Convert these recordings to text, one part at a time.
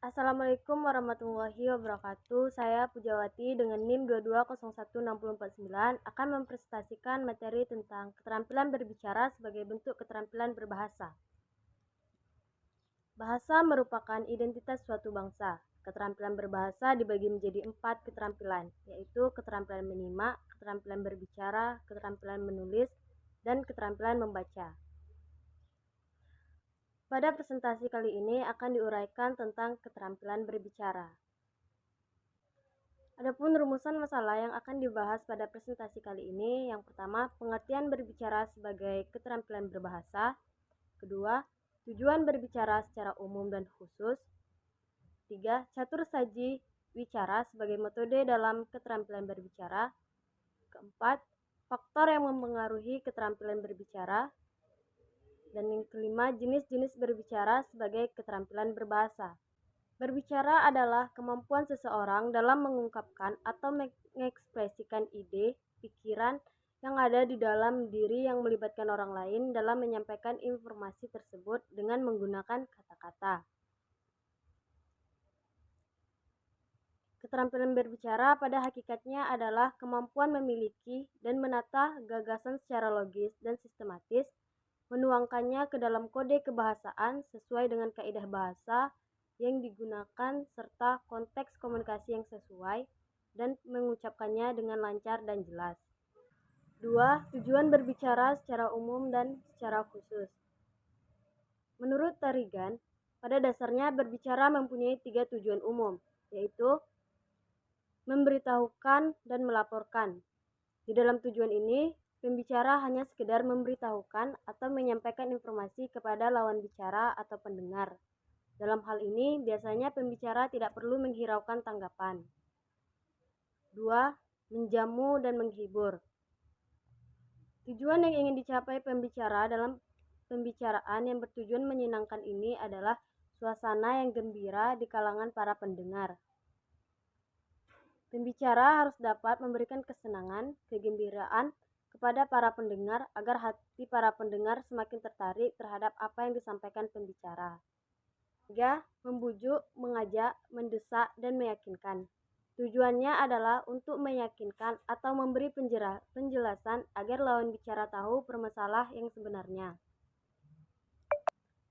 Assalamualaikum warahmatullahi wabarakatuh. Saya Pujawati dengan NIM 22016049 akan mempresentasikan materi tentang keterampilan berbicara sebagai bentuk keterampilan berbahasa. Bahasa merupakan identitas suatu bangsa. Keterampilan berbahasa dibagi menjadi 4 keterampilan, yaitu keterampilan menyimak, keterampilan berbicara, keterampilan menulis, dan keterampilan membaca. Pada presentasi kali ini akan diuraikan tentang keterampilan berbicara. Adapun rumusan masalah yang akan dibahas pada presentasi kali ini, yang pertama, pengertian berbicara sebagai keterampilan berbahasa. Kedua, tujuan berbicara secara umum dan khusus. Tiga, catur saji bicara sebagai metode dalam keterampilan berbicara. Keempat, faktor yang mempengaruhi keterampilan berbicara. Dan yang kelima, jenis-jenis berbicara sebagai keterampilan berbahasa. Berbicara adalah kemampuan seseorang dalam mengungkapkan atau mengekspresikan ide, pikiran yang ada di dalam diri yang melibatkan orang lain dalam menyampaikan informasi tersebut dengan menggunakan kata-kata. Keterampilan berbicara pada hakikatnya adalah kemampuan memiliki dan menata gagasan secara logis dan sistematis, menuangkannya ke dalam kode kebahasaan sesuai dengan kaidah bahasa yang digunakan serta konteks komunikasi yang sesuai dan mengucapkannya dengan lancar dan jelas. 2. Tujuan berbicara secara umum dan secara khusus. Menurut Tarigan, pada dasarnya berbicara mempunyai 3 tujuan umum, yaitu memberitahukan dan melaporkan. Di dalam tujuan ini, pembicara hanya sekedar memberitahukan atau menyampaikan informasi kepada lawan bicara atau pendengar. Dalam hal ini, biasanya pembicara tidak perlu menghiraukan tanggapan. 2. Menjamu dan menghibur. Tujuan yang ingin dicapai pembicara dalam pembicaraan yang bertujuan menyenangkan ini adalah suasana yang gembira di kalangan para pendengar. Pembicara harus dapat memberikan kesenangan, kegembiraan kepada para pendengar agar hati para pendengar semakin tertarik terhadap apa yang disampaikan pembicara. 3. Membujuk, mengajak, mendesak, dan meyakinkan. Tujuannya adalah untuk meyakinkan atau memberi penjelasan agar lawan bicara tahu permasalahan yang sebenarnya.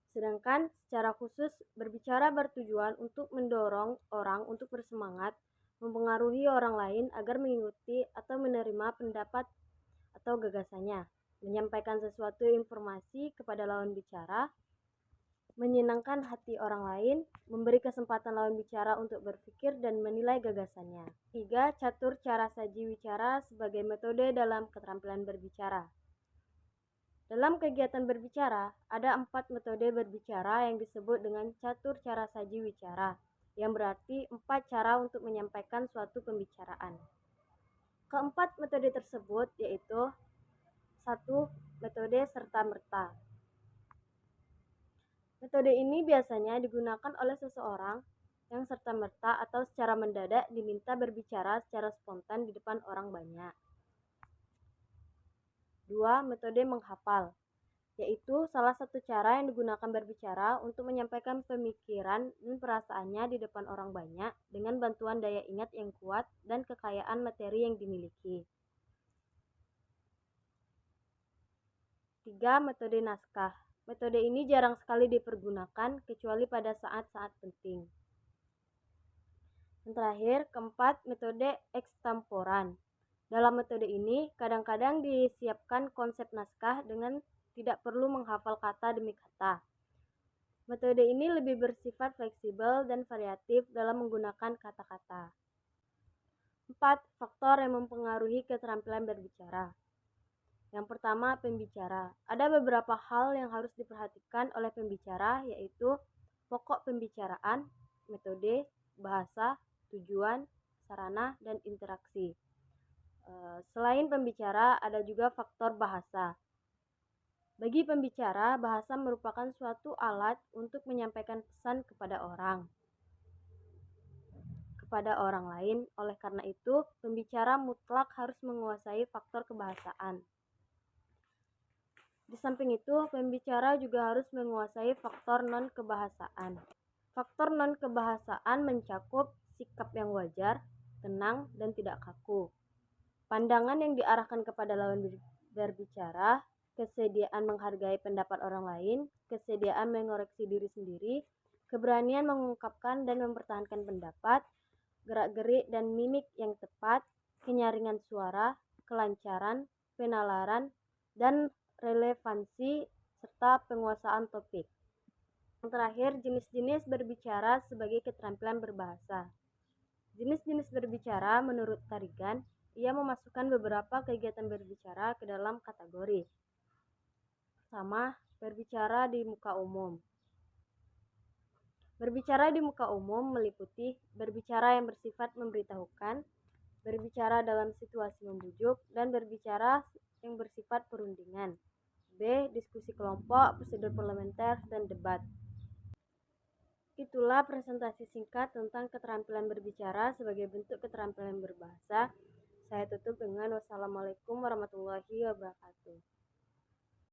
Sedangkan secara khusus berbicara bertujuan untuk mendorong orang untuk bersemangat, mempengaruhi orang lain agar mengikuti atau menerima pendapat atau gagasannya, menyampaikan sesuatu informasi kepada lawan bicara, menyenangkan hati orang lain, memberi kesempatan lawan bicara untuk berpikir dan menilai gagasannya. 3. Catur cara saji bicara sebagai metode dalam keterampilan berbicara. Dalam kegiatan berbicara, ada 4 metode berbicara yang disebut dengan catur cara saji bicara, yang berarti 4 cara untuk menyampaikan suatu pembicaraan. Keempat metode tersebut yaitu 1. Metode serta-merta. Metode ini biasanya digunakan oleh seseorang yang serta-merta atau secara mendadak diminta berbicara secara spontan di depan orang banyak. 2. Metode menghafal, yaitu salah satu cara yang digunakan berbicara untuk menyampaikan pemikiran dan perasaannya di depan orang banyak dengan bantuan daya ingat yang kuat dan kekayaan materi yang dimiliki. 3. Metode naskah. Metode ini jarang sekali dipergunakan kecuali pada saat-saat penting. Yang terakhir, keempat, metode ekstemporan. Dalam metode ini, kadang-kadang disiapkan konsep naskah dengan tidak perlu menghafal kata demi kata. Metode ini lebih bersifat fleksibel dan variatif dalam menggunakan kata-kata. 4. Faktor yang mempengaruhi keterampilan berbicara. Yang pertama, pembicara. Ada beberapa hal yang harus diperhatikan oleh pembicara, yaitu pokok pembicaraan, metode, bahasa, tujuan, sarana, dan interaksi. Selain pembicara, ada juga faktor bahasa. Bagi pembicara, bahasa merupakan suatu alat untuk menyampaikan pesan kepada orang lain. Oleh karena itu, pembicara mutlak harus menguasai faktor kebahasaan. Di samping itu, pembicara juga harus menguasai faktor non-kebahasaan. Faktor non-kebahasaan mencakup sikap yang wajar, tenang, dan tidak kaku. Pandangan yang diarahkan kepada lawan berbicara, kesediaan menghargai pendapat orang lain, kesediaan mengoreksi diri sendiri, keberanian mengungkapkan dan mempertahankan pendapat, gerak-gerik dan mimik yang tepat, kenyaringan suara, kelancaran, penalaran, dan relevansi, serta penguasaan topik. Yang terakhir, jenis-jenis berbicara sebagai keterampilan berbahasa. Jenis-jenis berbicara menurut Tarigan, ia memasukkan beberapa kegiatan berbicara ke dalam kategori. Pertama, berbicara di muka umum. Berbicara di muka umum meliputi berbicara yang bersifat memberitahukan, berbicara dalam situasi membujuk, dan berbicara yang bersifat perundingan. B. Diskusi kelompok, prosedur parlementer, dan debat. Itulah presentasi singkat tentang keterampilan berbicara sebagai bentuk keterampilan berbahasa. Saya tutup dengan wassalamualaikum warahmatullahi wabarakatuh.